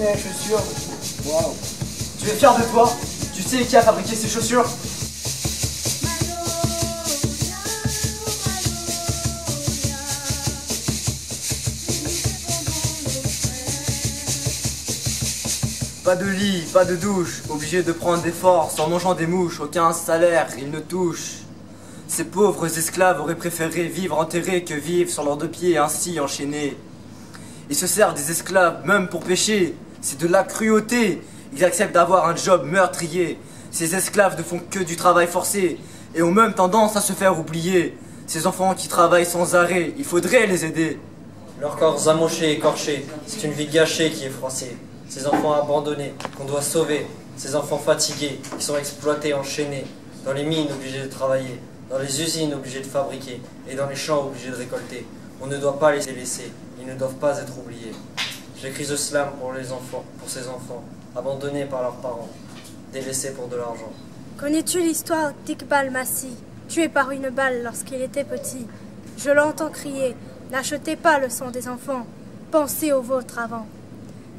mes chaussures. Waouh. Tu es fier de toi? Tu sais qui a fabriqué ces chaussures? Pas de lit, pas de douche, obligé de prendre des forces en mangeant des mouches, aucun salaire, ils ne touchent. Ces pauvres esclaves auraient préféré vivre enterrés que vivre sur leurs deux pieds ainsi enchaînés. Ils se servent des esclaves même pour pêcher, c'est de la cruauté. Ils acceptent d'avoir un job meurtrier. Ces esclaves ne font que du travail forcé et ont même tendance à se faire oublier. Ces enfants qui travaillent sans arrêt, il faudrait les aider. Leurs corps amochés, écorchés, c'est une vie gâchée qui est froissée. Ces enfants abandonnés, qu'on doit sauver. Ces enfants fatigués, qui sont exploités, enchaînés. Dans les mines obligés de travailler, dans les usines obligés de fabriquer, et dans les champs obligés de récolter. On ne doit pas les laisser, ils ne doivent pas être oubliés. J'écris ce slam pour les enfants, pour ces enfants, abandonnés par leurs parents, délaissés pour de l'argent. Connais-tu l'histoire d'Iqbal Masih, tué par une balle lorsqu'il était petit? Je l'entends crier, n'achetez pas le sang des enfants, pensez au vôtre avant.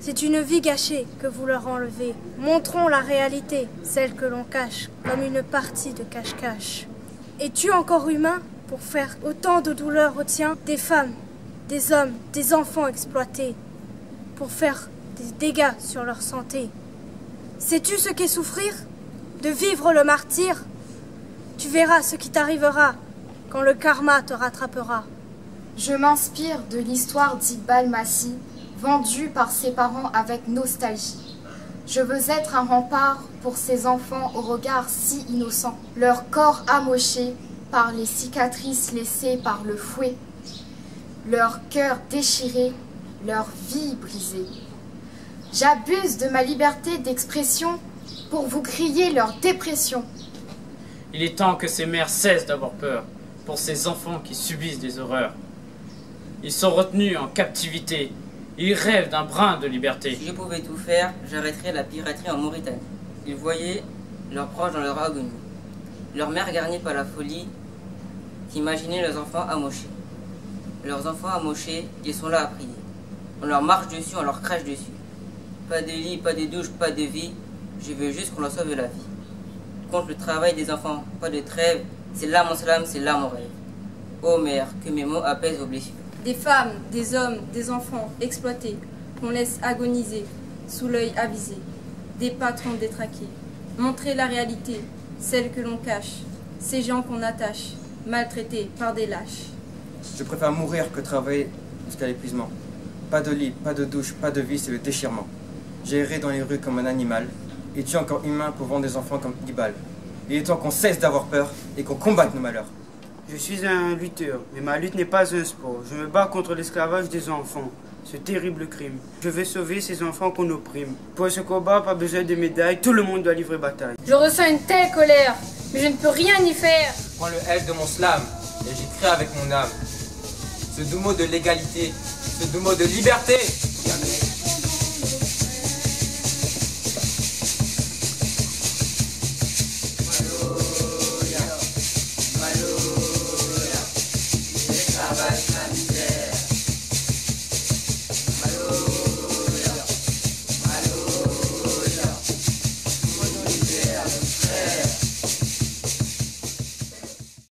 C'est une vie gâchée que vous leur enlevez. Montrons la réalité, celle que l'on cache, comme une partie de cache-cache. Es-tu encore humain pour faire autant de douleurs au tien? Des femmes, des hommes, des enfants exploités, pour faire des dégâts sur leur santé. Sais-tu ce qu'est souffrir? De vivre le martyre? Tu verras ce qui t'arrivera quand le karma te rattrapera. Je m'inspire de l'histoire d'Iqbal Masih, vendu par ses parents avec nostalgie. Je veux être un rempart pour ces enfants au regard si innocent, leur corps amoché par les cicatrices laissées par le fouet, leur cœur déchiré, leur vie brisée. J'abuse de ma liberté d'expression pour vous crier leur dépression. Il est temps que ces mères cessent d'avoir peur pour ces enfants qui subissent des horreurs. Ils sont retenus en captivité. Ils rêvent d'un brin de liberté. Si je pouvais tout faire, j'arrêterais la piraterie en Mauritanie. Ils voyaient leurs proches dans leur agonie. Leurs mères garnies par la folie qui imaginaient leurs enfants amochés. Leurs enfants amochés, ils sont là à prier. On leur marche dessus, on leur crache dessus. Pas de lit, pas de douche, pas de vie. Je veux juste qu'on leur sauve la vie. Contre le travail des enfants, pas de trêve. C'est là mon slam, c'est là mon rêve. Ô mère, que mes mots apaisent vos blessures. Des femmes, des hommes, des enfants exploités, qu'on laisse agoniser sous l'œil avisé. Des patrons détraqués. Montrer la réalité, celle que l'on cache. Ces gens qu'on attache, maltraités par des lâches. Je préfère mourir que travailler jusqu'à l'épuisement. Pas de lit, pas de douche, pas de vie, c'est le déchirement. J'ai erré dans les rues comme un animal. Es-tu encore humain pour vendre des enfants comme Iqbal? Il est temps qu'on cesse d'avoir peur et qu'on combatte nos malheurs. Je suis un lutteur, mais ma lutte n'est pas un sport. Je me bats contre l'esclavage des enfants, ce terrible crime. Je vais sauver ces enfants qu'on opprime. Pour ce combat, pas besoin de médailles, tout le monde doit livrer bataille. Je ressens une telle colère, mais je ne peux rien y faire. Je prends le L de mon slam et j'écris avec mon âme. Ce doux mot de l'égalité, ce doux mot de liberté.